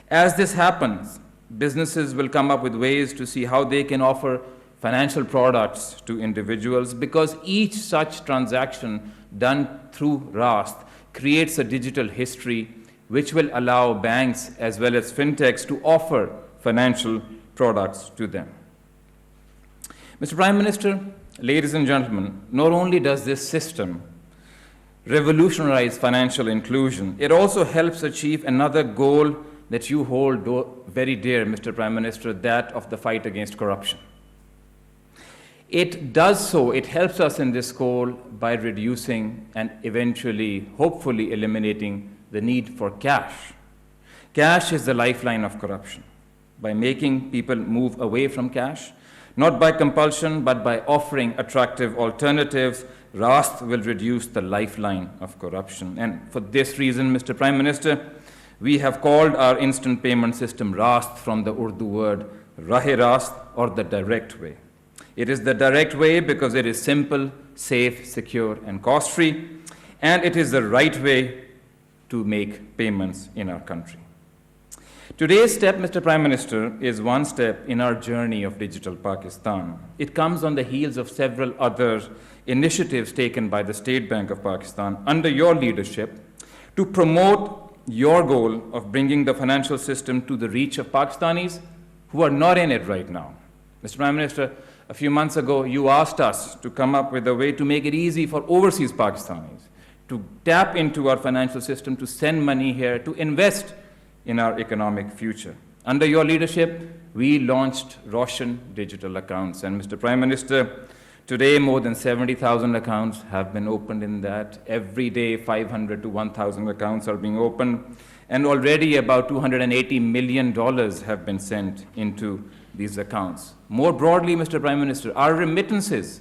As this happens, businesses will come up with ways to see how they can offer financial products to individuals, because each such transaction done through راست creates a digital history which will allow banks as well as fintechs to offer financial products to them. Mr. Prime Minister, ladies and gentlemen, not only does this system revolutionize financial inclusion, it also helps achieve another goal that you hold very dear, Mr. Prime Minister, that of the fight against corruption. It does so, it helps us in this goal by reducing and eventually, hopefully, eliminating the need for cash. Cash is the lifeline of corruption. By making people move away from cash, not by compulsion, but by offering attractive alternatives, راست will reduce the lifeline of corruption. And for this reason, Mr. Prime Minister, we have called our instant payment system Rást, from the Urdu word Rahe-Rást, or the direct way. It is the direct way because it is simple, safe, secure, and cost-free, and it is the right way to make payments in our country. Today's step, Mr. Prime Minister, is one step in our journey of digital Pakistan. It comes on the heels of several other initiatives taken by the State Bank of Pakistan under your leadership to promote your goal of bringing the financial system to the reach of Pakistanis who are not in it right now. Mr. Prime Minister, a few months ago, you asked us to come up with a way to make it easy for overseas Pakistanis to tap into our financial system, to send money here, to invest in our economic future. Under your leadership, we launched Roshan digital accounts. And Mr. Prime Minister, today more than 70,000 accounts have been opened in that. Every day, 500 to 1,000 accounts are being opened. And already about $280 million have been sent into these accounts. More broadly, Mr. Prime Minister, our remittances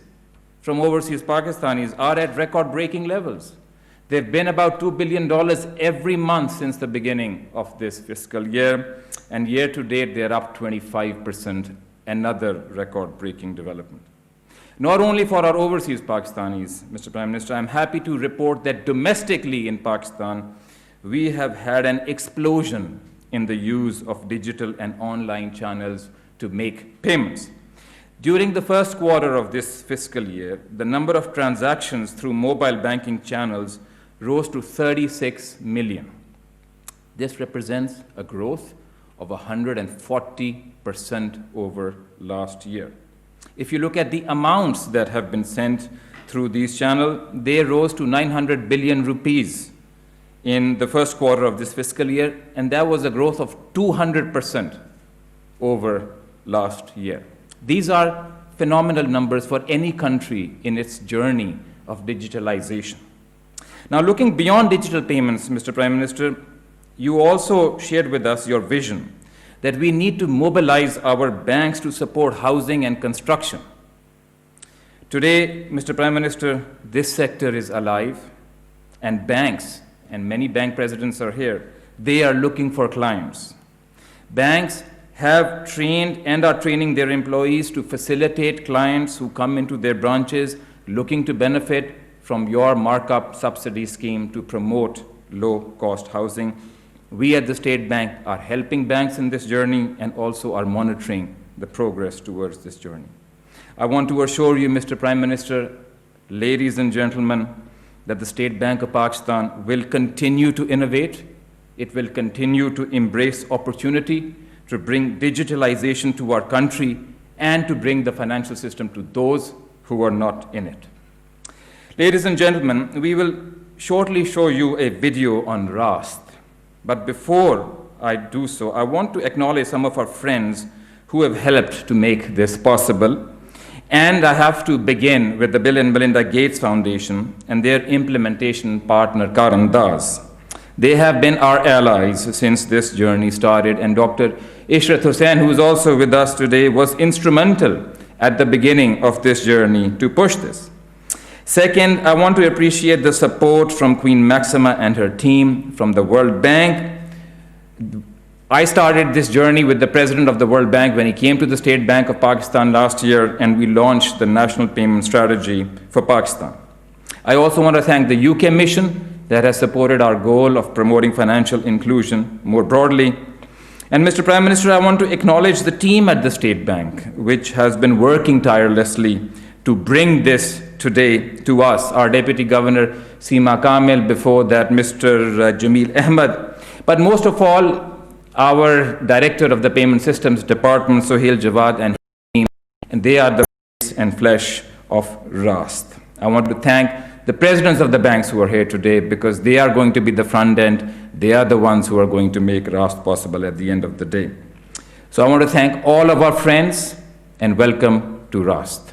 from overseas Pakistanis are at record-breaking levels. They've been about $2 billion every month since the beginning of this fiscal year, and year to date, they're up 25%, another record-breaking development. Not only for our overseas Pakistanis, Mr. Prime Minister, I'm happy to report that domestically in Pakistan, we have had an explosion in the use of digital and online channels to make payments. During the first quarter of this fiscal year, the number of transactions through mobile banking channels rose to 36 million. This represents a growth of 140% over last year. If you look at the amounts that have been sent through these channels, they rose to 900 billion rupees in the first quarter of this fiscal year, and that was a growth of 200% over last year. These are phenomenal numbers for any country in its journey of digitalization. Now, looking beyond digital payments, Mr. Prime Minister, you also shared with us your vision that we need to mobilize our banks to support housing and construction. Today, Mr. Prime Minister, this sector is alive, and banks, and many bank presidents are here, they are looking for clients. Banks have trained and are training their employees to facilitate clients who come into their branches looking to benefit from your markup subsidy scheme to promote low-cost housing. We at the State Bank are helping banks in this journey and also are monitoring the progress towards this journey. I want to assure you, Mr. Prime Minister, ladies and gentlemen, that the State Bank of Pakistan will continue to innovate. It will continue to embrace opportunity to bring digitalization to our country and to bring the financial system to those who are not in it. Ladies and gentlemen, we will shortly show you a video on Rást. But before I do so, I want to acknowledge some of our friends who have helped to make this possible. And I have to begin with the Bill and Melinda Gates Foundation and their implementation partner, Karan Das. They have been our allies since this journey started, and Dr. Ishrat Hussain, who is also with us today, was instrumental at the beginning of this journey to push this. Second, I want to appreciate the support from Queen Maxima and her team from the World Bank. I started this journey with the president of the World Bank when he came to the State Bank of Pakistan last year, and we launched the National Payment Strategy for Pakistan. I also want to thank the UK mission that has supported our goal of promoting financial inclusion more broadly. And Mr. Prime Minister, I want to acknowledge the team at the State Bank, which has been working tirelessly to bring this today to us. Our Deputy Governor, Samaa Kamil, before that, Mr. Jameel Ahmed. But most of all, our Director of the Payment Systems Department, Sohail Jawad, and his team, and they are the face and flesh of راست. I want to thank the presidents of the banks who are here today, because they are going to be the front end. They are the ones who are going to make راست possible at the end of the day. So I want to thank all of our friends and welcome to Rást.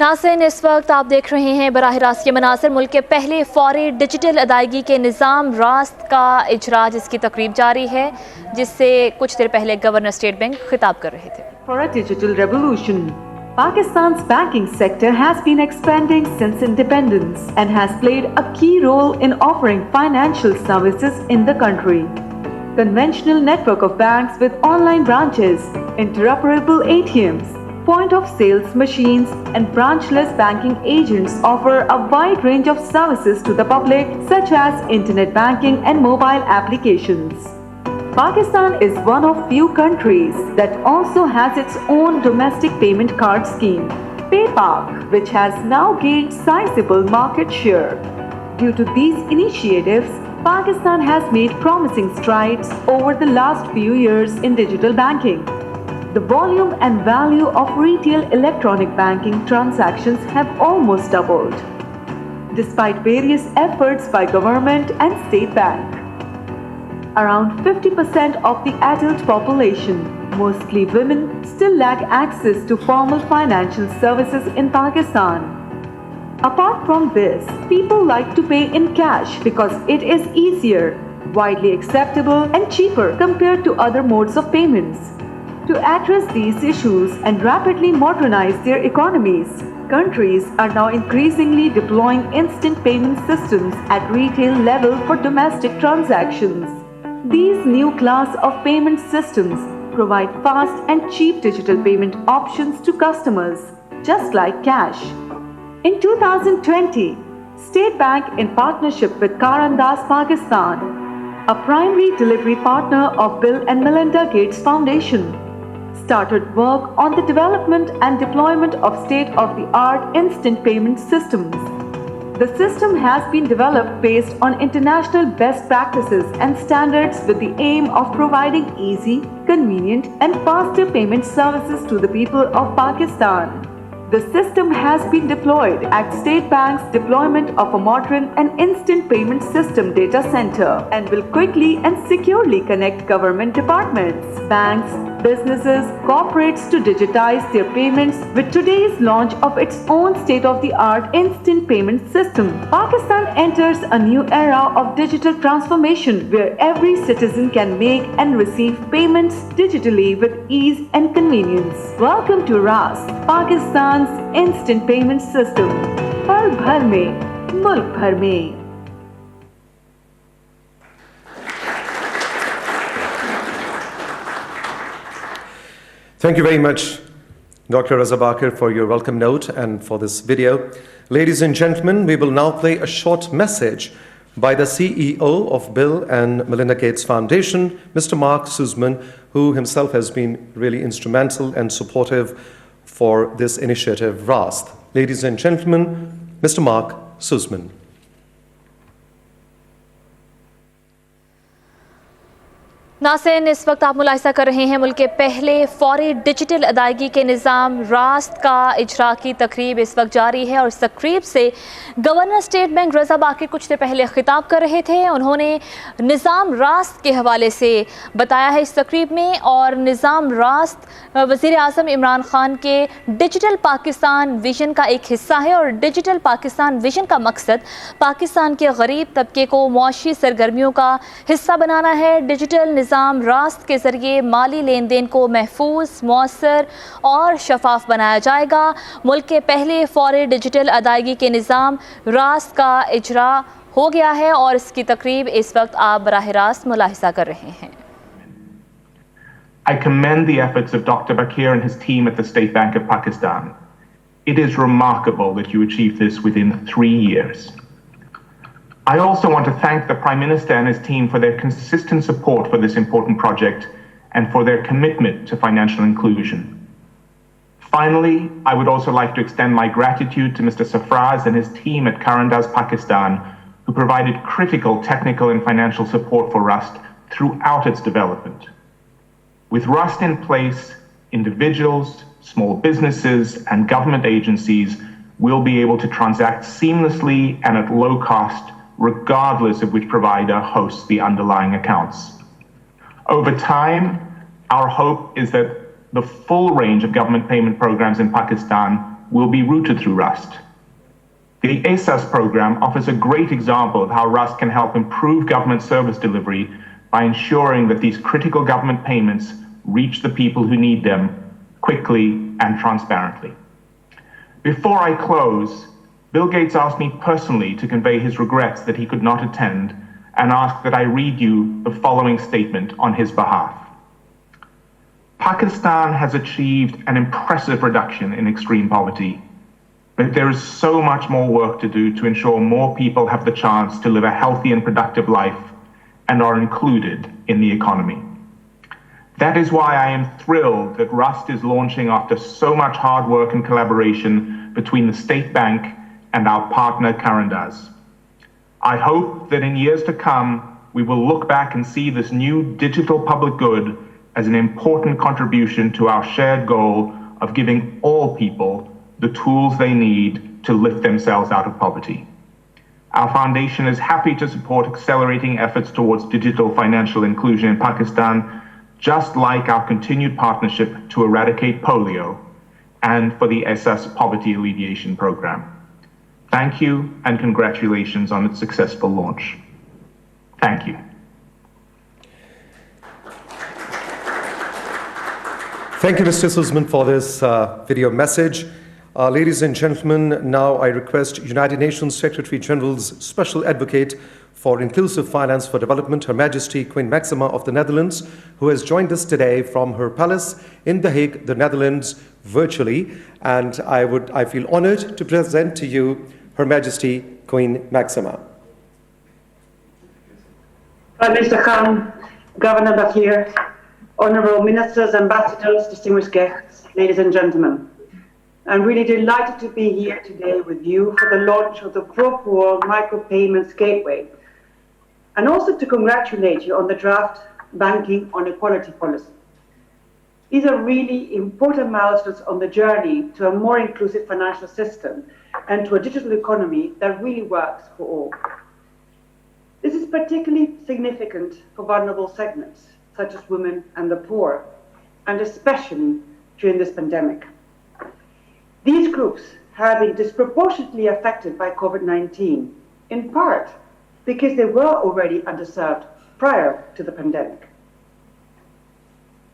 नाज़रीन, इस वक्त आप देख रहे हैं बराह रास्त के मनाज़िर। मुल्क के पहले फौरी डिजिटल अदायगी के निज़ाम रास्त का इजरा, जिसकी तकरीब जारी है, जिससे कुछ देर पहले गवर्नर स्टेट बैंक खिताब कर रहे थे। For a digital revolution, Pakistan's banking sector has been expanding since independence and has played a key role in offering financial services in the country. Conventional network of banks with online branches, interoperable ATMs, point-of-sales machines and branchless banking agents offer a wide range of services to the public, such as internet banking and mobile applications. Pakistan is one of few countries that also has its own domestic payment card scheme, PayPak, which has now gained sizable market share. Due to these initiatives, Pakistan has made promising strides over the last few years in digital banking. The volume and value of retail electronic banking transactions have almost doubled, despite various efforts by government and state bank. Around 50% of the adult population, mostly women, still lack access to formal financial services in Pakistan. Apart from this, people like to pay in cash because it is easier, widely acceptable and cheaper compared to other modes of payments. To address these issues and rapidly modernize their economies, countries are now increasingly deploying instant payment systems at retail level for domestic transactions. These new class of payment systems provide fast and cheap digital payment options to customers, just like cash. In 2020, State Bank, in partnership with Karandas Pakistan, a primary delivery partner of Bill and Melinda Gates Foundation, started work on the development and deployment of state-of-the-art instant payment systems. The system has been developed based on international best practices and standards with the aim of providing easy, convenient, and faster payment services to the people of Pakistan. The system has been deployed at State Bank's deployment of a modern and instant payment system data center and will quickly and securely connect government departments, banks, businesses, corporates to digitize their payments with today's launch of its own state-of-the-art instant payment system. Pakistan enters a new era of digital transformation where every citizen can make and receive payments digitally with ease and convenience. Welcome to Rást, Pakistan's instant payment system. पल भर में, मुल्क भर में. Thank you very much, Dr. Raza Bakir, for your welcome note and for this video. Ladies and gentlemen, we will now play a short message by the CEO of Bill and Melinda Gates Foundation, Mr. Mark Sussman, who himself has been really instrumental and supportive for this initiative, Rást. Ladies and gentlemen, Mr. Mark Sussman. नाज़रीन, इस वक्त आप मुलाहिज़ा कर रहे हैं मुल्क के पहले फौरी डिजिटल अदायगी के निज़ाम रास्त का इजरा की तकरीब इस वक्त जारी है और इस तकरीब से गवर्नर स्टेट बैंक रज़ा बाकिर कुछ देर पहले खिताब कर रहे थे। उन्होंने निज़ाम रास्त के हवाले से बताया है इस तकरीब में, और निज़ाम रास्त वज़ीराअज़म इमरान खान के डिजिटल पाकिस्तान विजन का एक हिस्सा है और डिजिटल पाकिस्तान विजन का मकसद पाकिस्तान के गरीब तबके को मुआशी सरगर्मियों का हिस्सा बनाना है। डिजिटल निज़ाम रास्त के ज़रिए माली लेन देन को महफूज, मौसर और शफाफ बनाया जाएगा। मुल्क के पहले फौरी डिजिटल अदायगी के निज़ाम रास्त का इजरा हो गया है और इसकी तकरीब इस वक्त आप बराह रास्त मुलाहिज़ा कर रहे हैं। I commend the efforts of Dr. Bakir and his team at the State Bank of Pakistan. It is remarkable that you achieved this within 3 years. I also want to thank the Prime Minister and his team for their consistent support for this important project and for their commitment to financial inclusion. Finally, I would also like to extend my gratitude to Mr. Safraz and his team at Karandaz, Pakistan, who provided critical technical and financial support for Rust throughout its development. With Rust in place, individuals, small businesses, and government agencies will be able to transact seamlessly and at low cost, regardless of which provider hosts the underlying accounts. Over time, our hope is that the full range of government payment programs in Pakistan will be routed through Rust. The ijlas program offers a great example of how Rust can help improve government service delivery by ensuring that these critical government payments reach the people who need them quickly and transparently. Before I close, Bill Gates asked me personally to convey his regrets that he could not attend and asked that I read you the following statement on his behalf. Pakistan has achieved an impressive reduction in extreme poverty, but there is so much more work to do to ensure more people have the chance to live a healthy and productive life and are included in the economy. That is why I am thrilled that Rust is launching after so much hard work and collaboration between the State Bank and our partner Karandaz. I hope that in years to come, we will look back and see this new digital public good as an important contribution to our shared goal of giving all people the tools they need to lift themselves out of poverty. Our foundation is happy to support accelerating efforts towards digital financial inclusion in Pakistan, just like our continued partnership to eradicate polio and for the ijlas poverty alleviation program. Thank you and congratulations on its successful launch. Thank you. Thank you, Mr. Sussman, for this video message. Ladies and gentlemen, now I request United Nations Secretary General's Special Advocate for Inclusive Finance for Development, Her Majesty Queen Maxima of the Netherlands, who has joined us today from her palace in The Hague, the Netherlands, virtually. And I feel honored to present to you Her Majesty Queen Maxima. Prime Minister Khan, Governor Bakir, Honourable Ministers, Ambassadors, distinguished guests, ladies and gentlemen. I'm really delighted to be here today with you for the launch of the Pro-Poor Micropayments Gateway, and also to congratulate you on the draft Banking on Equality policy. These are really important milestones on the journey to a more inclusive financial system and to a digital economy that really works for all. This is particularly significant for vulnerable segments, such as women and the poor, and especially during this pandemic. These groups have been disproportionately affected by COVID-19, in part because they were already underserved prior to the pandemic.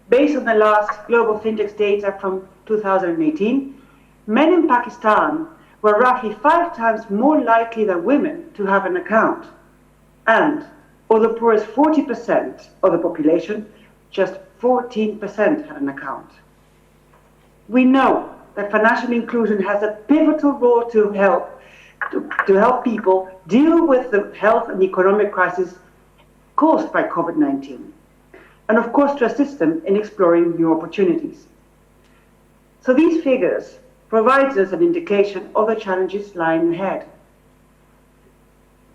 Based on the last Global Fintech data from 2018, men in Pakistan were roughly 5 times more likely than women to have an account. And although poor as 40% of the population, just 14% had an account. We know that financial inclusion has a pivotal role to help people deal with the health and economic crisis caused by COVID-19, and of course to assist them in exploring new opportunities. So these figures provide us an indication of the challenges lying ahead.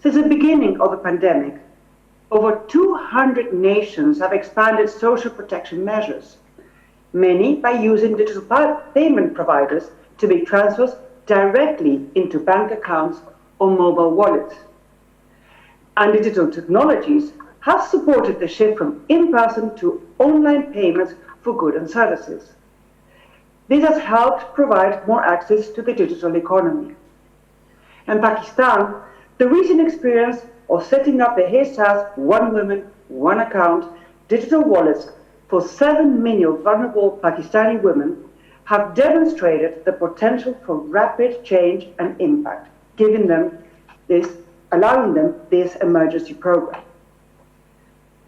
Since the beginning of the pandemic, over 200 nations have expanded social protection measures, many by using digital payment providers to make transfers directly into bank accounts or mobile wallets. And digital technologies have supported the shift from in-person to online payments for goods and services. This has helped provide more access to the digital economy. In Pakistan, the recent experience of setting up the ijlas One Woman, One Account digital wallets for 7 million vulnerable Pakistani women have demonstrated the potential for rapid change and impact, allowing them this emergency program.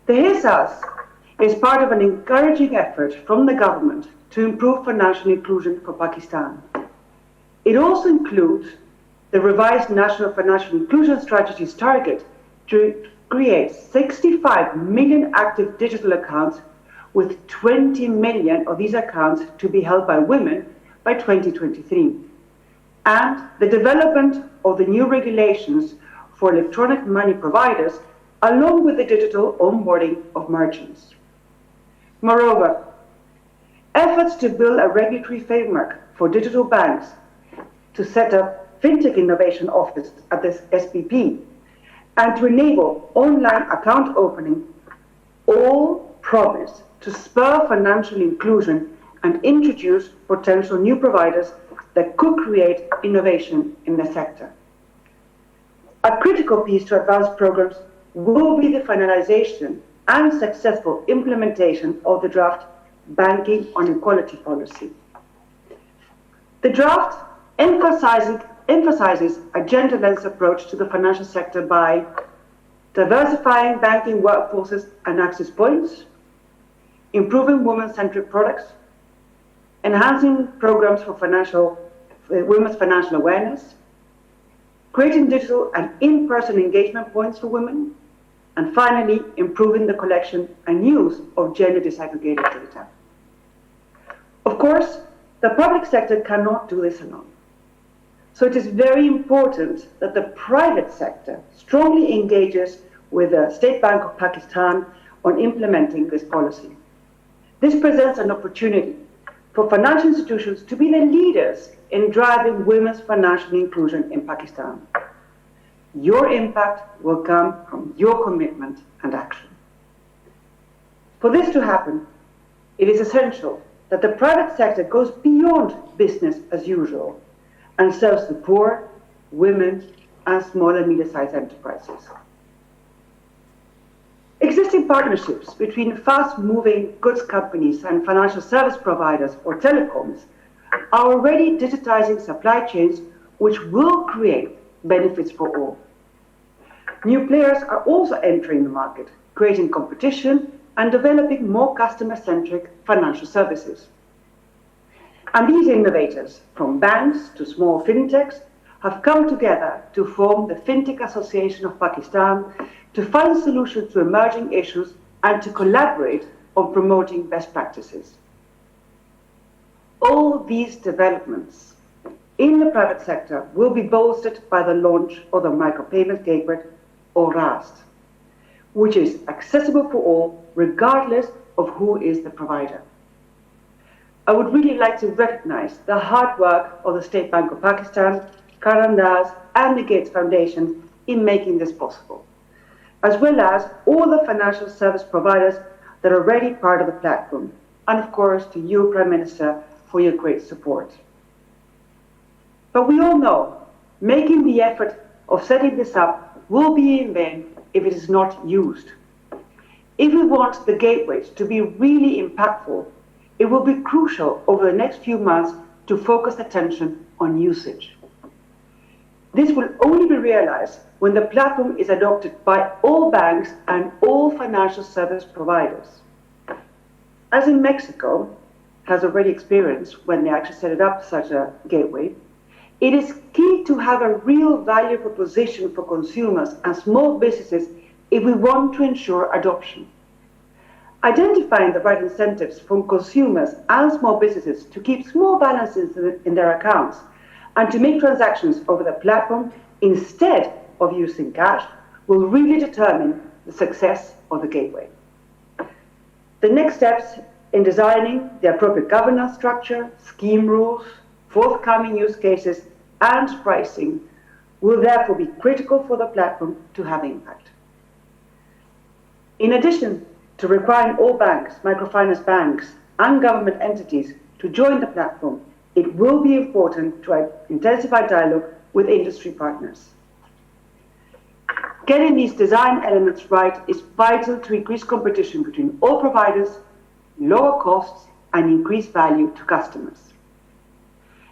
The ijlas is part of an encouraging effort from the government to improve financial inclusion for Pakistan. It also includes the revised National Financial Inclusion Strategy's target to create 65 million active digital accounts, with 20 million of these accounts to be held by women by 2023, and the development of the new regulations for electronic money providers, along with the digital onboarding of merchants. Moreover, efforts to build a regulatory framework for digital banks, to set up fintech innovation office at the SPP, and to enable online account opening all promise to spur financial inclusion and introduce potential new providers that could create innovation in the sector. A critical piece to advance programs will be the finalization and successful implementation of the draft Banking on Equality policy. The draft emphasizes a gender-lens approach to the financial sector by diversifying banking workforces and access points, improving women-centric products, enhancing programs for women's financial awareness, creating digital and in-person engagement points for women, and finally, improving the collection and use of gender disaggregated data. Of course, the public sector cannot do this alone. So it is very important that the private sector strongly engages with the State Bank of Pakistan on implementing this policy. This presents an opportunity for financial institutions to be the leaders in driving women's financial inclusion in Pakistan. Your impact will come from your commitment and action. For this to happen, it is essential that the private sector goes beyond business as usual and serves the poor, women, and small and medium-sized enterprises. Existing partnerships between fast-moving goods companies and financial service providers or telecoms are already digitizing supply chains, which will create benefits for all. New players are also entering the market, creating competition and developing more customer-centric financial services. And these innovators, from banks to small fintechs, have come together to form the Fintech Association of Pakistan to find solutions to emerging issues and to collaborate on promoting best practices. All these developments in the private sector will be bolstered by the launch of the micropayment gateway, or راست, which is accessible for all, regardless of who is the provider. I would really like to recognize the hard work of the State Bank of Pakistan, Karandaz, and the Gates Foundation in making this possible, as well as all the financial service providers that are already part of the platform, and of course to you, Prime Minister, for your great support. But we all know making the effort of setting this up will be in vain if it is not used. If we want the gateways to be really impactful, it will be crucial over the next few months to focus attention on usage. This will only be realized when the platform is adopted by all banks and all financial service providers. As in Mexico has already experienced when they actually set up such a gateway, it is key to have a real value proposition for consumers and small businesses if we want to ensure adoption. Identifying the right incentives from consumers and small businesses to keep small balances in their accounts and to make transactions over the platform instead of using cash will really determine the success of the gateway. The next steps in designing the appropriate governance structure, scheme rules, forthcoming use cases, and pricing will therefore be critical for the platform to have impact. In addition to requiring all banks, microfinance banks, and government entities to join the platform, it will be important to intensify dialogue with industry partners. Getting these design elements right is vital to increase competition between all providers, lower costs, and increase value to customers.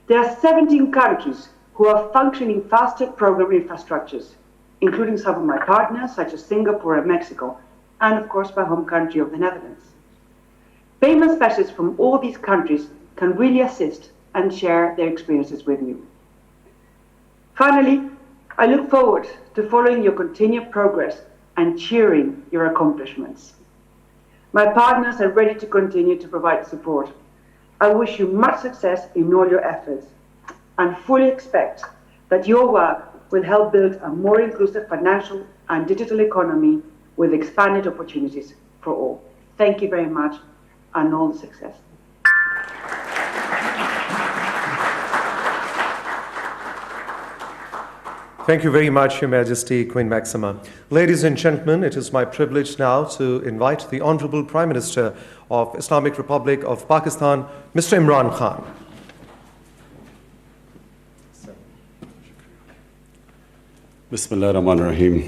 There are 17 countries who are functioning faster program infrastructures, including some of my partners, such as Singapore and Mexico, and of course my home country of the Netherlands. Payment specialists from all these countries can really assist and share their experiences with you. Finally, I look forward to following your continued progress and cheering your accomplishments. My partners are ready to continue to provide support. I wish you much success in all your efforts and fully expect that your work will help build a more inclusive financial and digital economy with expanded opportunities for all. Thank you very much and all the success. Thank you very much, Your Majesty, Queen Maxima. Ladies and gentlemen, it is my privilege now to invite the Honorable Prime Minister of Islamic Republic of Pakistan, Mr. Imran Khan. Bismillah ar-Rahman ar-Rahim.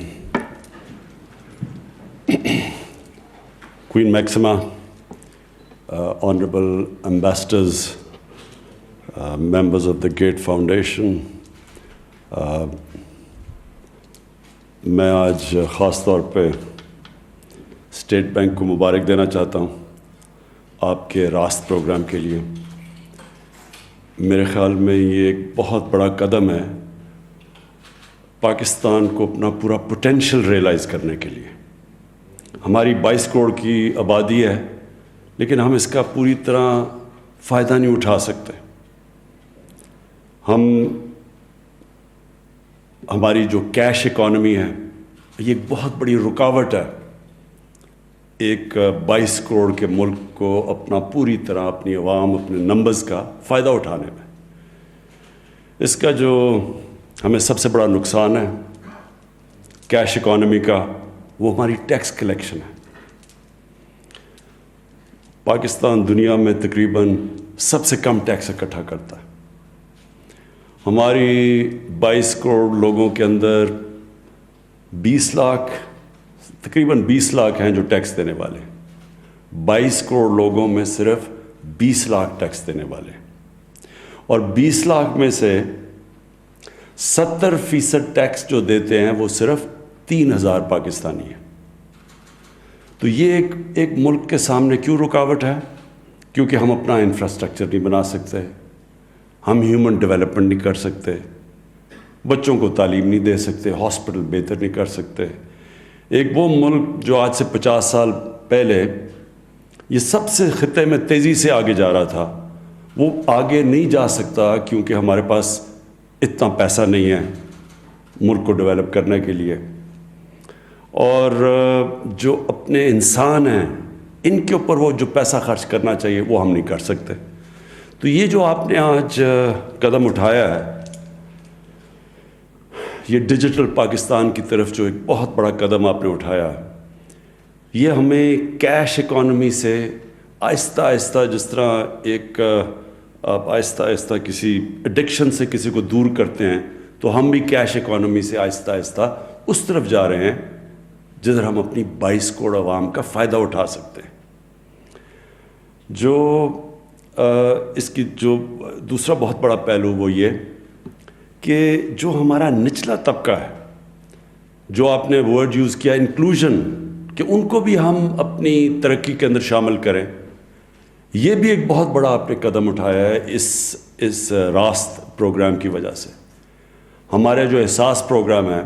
Queen Maxima, honorable ambassadors, members of the Gate Foundation, میں آج خاص طور پہ state bank کو مبارک دینا چاہتا ہوں آپ کے راست پروگرام کے لیے. میرے خیال میں یہ ایک بہت بڑا قدم ہے پاکستان کو اپنا پورا پوٹینشیل ریئلائز کرنے کے لیے. ہماری 22 کروڑ کی آبادی ہے لیکن ہم اس کا پوری طرح فائدہ نہیں اٹھا سکتے. ہماری جو کیش اکانومی ہے یہ ایک بہت بڑی رکاوٹ ہے ایک 22 کروڑ کے ملک کو اپنا پوری طرح اپنی عوام اپنے نمبرز کا فائدہ اٹھانے میں. اس کا جو ہمیں سب سے بڑا نقصان ہے کیش اکانومی کا وہ ہماری ٹیکس کلیکشن ہے. پاکستان دنیا میں تقریباً سب سے کم ٹیکس اکٹھا کرتا ہے. ہماری 22 کروڑ لوگوں کے اندر 20 لاکھ تقریباً 20 لاکھ ہیں جو ٹیکس دینے والے. 22 کروڑ لوگوں میں صرف 20 لاکھ ٹیکس دینے والے اور 20 لاکھ میں سے 70% ٹیکس جو دیتے ہیں وہ صرف 3000 پاکستانی ہیں. تو یہ ایک ملک کے سامنے کیوں رکاوٹ ہے؟ کیونکہ ہم اپنا انفراسٹرکچر نہیں بنا سکتے, ہم ہیومن ڈیولپمنٹ نہیں کر سکتے, بچوں کو تعلیم نہیں دے سکتے, ہاسپٹل بہتر نہیں کر سکتے. ایک وہ ملک جو آج سے 50 سال پہلے یہ سب سے خطے میں تیزی سے آگے جا رہا تھا وہ آگے نہیں جا سکتا کیونکہ ہمارے پاس اتنا پیسہ نہیں ہے ملک کو ڈیولپ کرنے کے لیے. اور جو اپنے انسان ہیں ان کے اوپر وہ جو پیسہ خرچ کرنا چاہیے وہ ہم نہیں کر سکتے. تو یہ جو آپ نے آج قدم اٹھایا ہے یہ ڈیجیٹل پاکستان کی طرف جو ایک بہت بڑا قدم آپ نے اٹھایا ہے یہ ہمیں کیش اکانومی سے آہستہ آہستہ جس طرح ایک آپ آہستہ آہستہ کسی ایڈکشن سے کسی کو دور کرتے ہیں تو ہم بھی کیش اکانومی سے آہستہ آہستہ اس طرف جا رہے ہیں جدھر ہم اپنی 22 کروڑ عوام کا فائدہ اٹھا سکتے ہیں. جو اس کی جو دوسرا بہت بڑا پہلو وہ یہ کہ جو ہمارا نچلا طبقہ ہے جو آپ نے ورڈ یوز کیا انکلوژن کہ ان کو بھی ہم اپنی ترقی کے اندر شامل کریں, یہ بھی ایک بہت بڑا آپ نے قدم اٹھایا ہے اس راست پروگرام کی وجہ سے. ہمارے جو احساس پروگرام ہے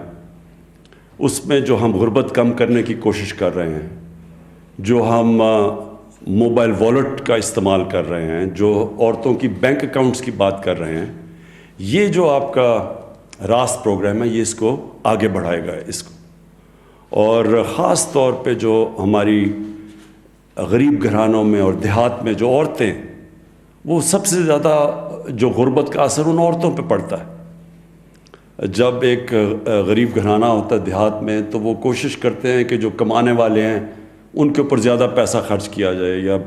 اس میں جو ہم غربت کم کرنے کی کوشش کر رہے ہیں, جو ہم موبائل والیٹ کا استعمال کر رہے ہیں, جو عورتوں کی بینک اکاؤنٹس کی بات کر رہے ہیں, یہ جو آپ کا راست پروگرام ہے یہ اس کو آگے بڑھائے گا اس کو. اور خاص طور پہ جو ہماری غریب گھرانوں میں اور دیہات میں جو عورتیں وہ سب سے زیادہ جو غربت کا اثر ان عورتوں پہ پڑتا ہے. جب ایک غریب گھرانہ ہوتا ہے دیہات میں تو وہ کوشش کرتے ہیں کہ جو کمانے والے ہیں ان کے اوپر زیادہ پیسہ خرچ کیا جائے یا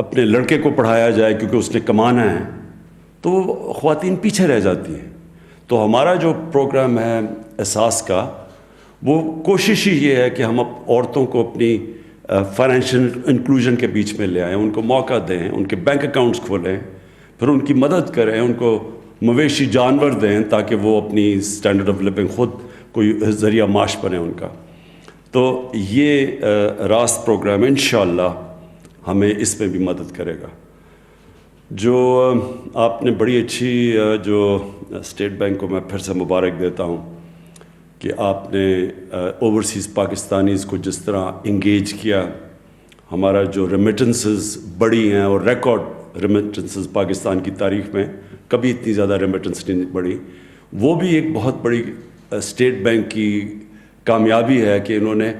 اپنے لڑکے کو پڑھایا جائے کیونکہ اس نے کمانا ہے, تو وہ خواتین پیچھے رہ جاتی ہیں. تو ہمارا جو پروگرام ہے احساس کا وہ کوشش ہی یہ ہے کہ ہم عورتوں کو اپنی فائنینشیل انکلوژن کے بیچ میں لے آئیں, ان کو موقع دیں, ان کے بینک اکاؤنٹس کھولیں, پھر ان کی مدد کریں, ان کو مویشی جانور دیں تاکہ وہ اپنی اسٹینڈرڈ آف لیونگ خود کوئی ذریعہ معاش بنے ان کا. تو یہ راست پروگرام انشاءاللہ ہمیں اس میں بھی مدد کرے گا. جو آپ نے بڑی اچھی جو اسٹیٹ بینک کو میں پھر سے مبارک دیتا ہوں کہ آپ نے اوورسیز پاکستانیز کو جس طرح انگیج کیا. ہمارا جو ریمیٹنسز بڑی ہیں اور ریکارڈ ریمیٹنسز پاکستان کی تاریخ میں کبھی اتنی زیادہ ریمیٹنس نہیں بڑھی, وہ بھی ایک بہت بڑی اسٹیٹ بینک کی کامیابی ہے کہ انہوں نے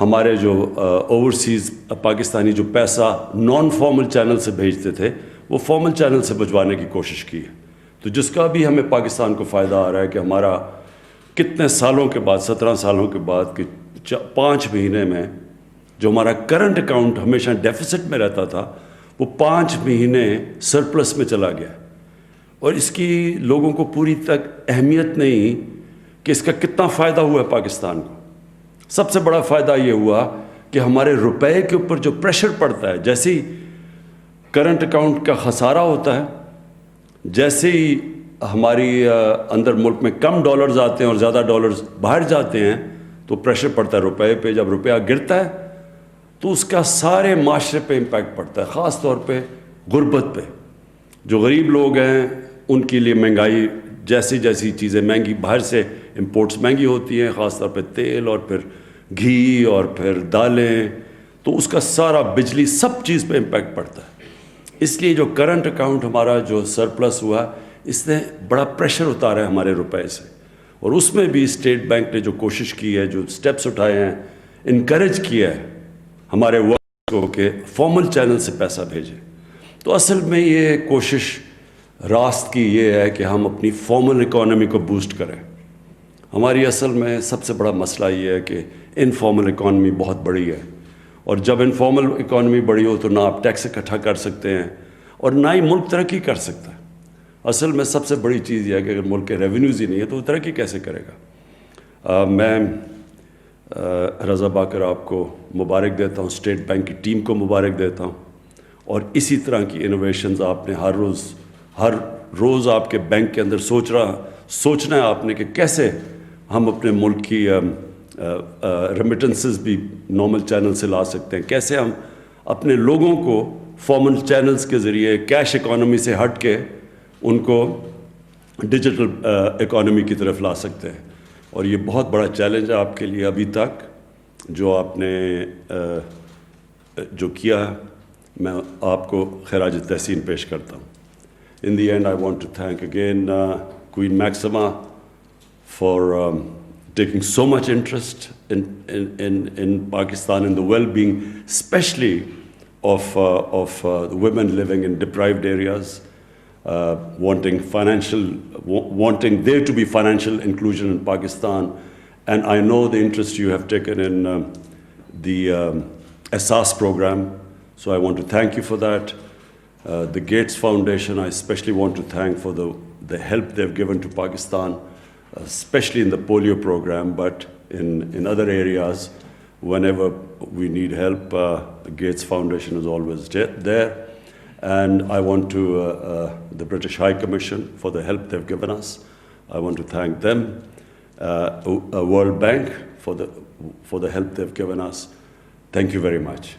ہمارے جو اوورسیز پاکستانی جو پیسہ نان فارمل چینل سے بھیجتے تھے وہ فارمل چینل سے بھجوانے کی کوشش کی ہے. تو جس کا بھی ہمیں پاکستان کو فائدہ آ رہا ہے کہ ہمارا کتنے سالوں کے بعد 17 سالوں کے بعد کہ 5 مہینے میں جو ہمارا کرنٹ اکاؤنٹ ہمیشہ ڈیفیسٹ میں رہتا تھا وہ 5 مہینے سرپلس میں چلا گیا. اور اس کی لوگوں کو پوری تک اہمیت نہیں کہ اس کا کتنا فائدہ ہوا ہے پاکستان کو. سب سے بڑا فائدہ یہ ہوا کہ ہمارے روپے کے اوپر جو پریشر پڑتا ہے, جیسے ہی کرنٹ اکاؤنٹ کا خسارہ ہوتا ہے, جیسے ہی ہماری اندر ملک میں کم ڈالرز آتے ہیں اور زیادہ ڈالرز باہر جاتے ہیں تو پریشر پڑتا ہے روپے پہ. جب روپیہ گرتا ہے تو اس کا سارے معاشرے پہ امپیکٹ پڑتا ہے, خاص طور پہ غربت پہ. جو غریب لوگ ہیں ان کے لیے مہنگائی, جیسی جیسی چیزیں مہنگی, باہر سے امپورٹس مہنگی ہوتی ہیں, خاص طور پہ تیل اور پھر گھی اور پھر دالیں, تو اس کا سارا بجلی سب چیز پہ امپیکٹ پڑتا ہے. اس لیے جو کرنٹ اکاؤنٹ ہمارا جو سرپلس ہوا اس نے بڑا پریشر اتارا ہے ہمارے روپے سے. اور اس میں بھی اسٹیٹ بینک نے جو کوشش کی ہے, جو سٹیپس اٹھائے ہیں, انکریج کیا ہے ہمارے ورکرز کو کہ فارمل چینل سے پیسہ بھیجیں. تو اصل میں یہ کوشش راست کی یہ ہے کہ ہم اپنی فارمل اکانومی کو بوسٹ کریں. ہماری اصل میں سب سے بڑا مسئلہ یہ ہے کہ انفارمل اکانومی بہت بڑی ہے, اور جب انفارمل اکانومی بڑی ہو تو نہ آپ ٹیکس اکٹھا کر سکتے ہیں اور نہ ہی ملک ترقی کر سکتا ہے. اصل میں سب سے بڑی چیز یہ ہے کہ اگر ملک کے ریونیوز ہی نہیں ہے تو وہ ترقی کیسے کرے گا. میں رضا باکر آپ کو مبارک دیتا ہوں, اسٹیٹ بینک کی ٹیم کو مبارک دیتا ہوں, اور اسی طرح کی انوویشنز آپ نے ہر روز آپ کے بینک کے اندر سوچنا ہے آپ نے کہ کیسے ہم اپنے ملک کی ریمیٹنسز بھی نارمل چینل سے لا سکتے ہیں, کیسے ہم اپنے لوگوں کو فارمل چینلز کے ذریعے کیش اکانومی سے ہٹ کے ان کو ڈیجیٹل اکانومی کی طرف لا سکتے ہیں. اور یہ بہت بڑا چیلنج ہے آپ کے لیے ابھی تک جو آپ نے جو کیا ہے. میں آپ کو خراج تحسین پیش کرتا ہوں. In the end, I want to thank again Queen Maxima for taking so much interest in Pakistan, in the well-being, especially of the women living in deprived areas, wanting there to be financial inclusion in Pakistan. And I know the interest you have taken in the Asas program, so I want to thank you for that. The Gates Foundation, I especially want to thank for the help they've given to Pakistan, especially in the polio program, but in other areas, whenever we need help, the Gates Foundation is always there. And I want to, the British High Commission for the help they've given us. I want to thank them, World Bank for the help they've given us. Thank you very much.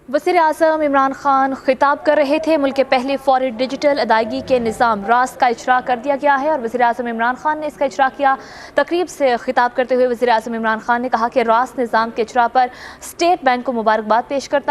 وزیراعظم عمران خان خطاب کر رہے تھے. ملک کے پہلے فوری digital ادائیگی کے نظام راست کا اجراء کر دیا گیا ہے اور وزیراعظم عمران خان نے اس کا اجراء کیا. تقریب سے خطاب کرتے ہوئے وزیراعظم عمران خان نے کہا کہ راست نظام کے اجراء پر اسٹیٹ بینک کو مبارکباد پیش کرتا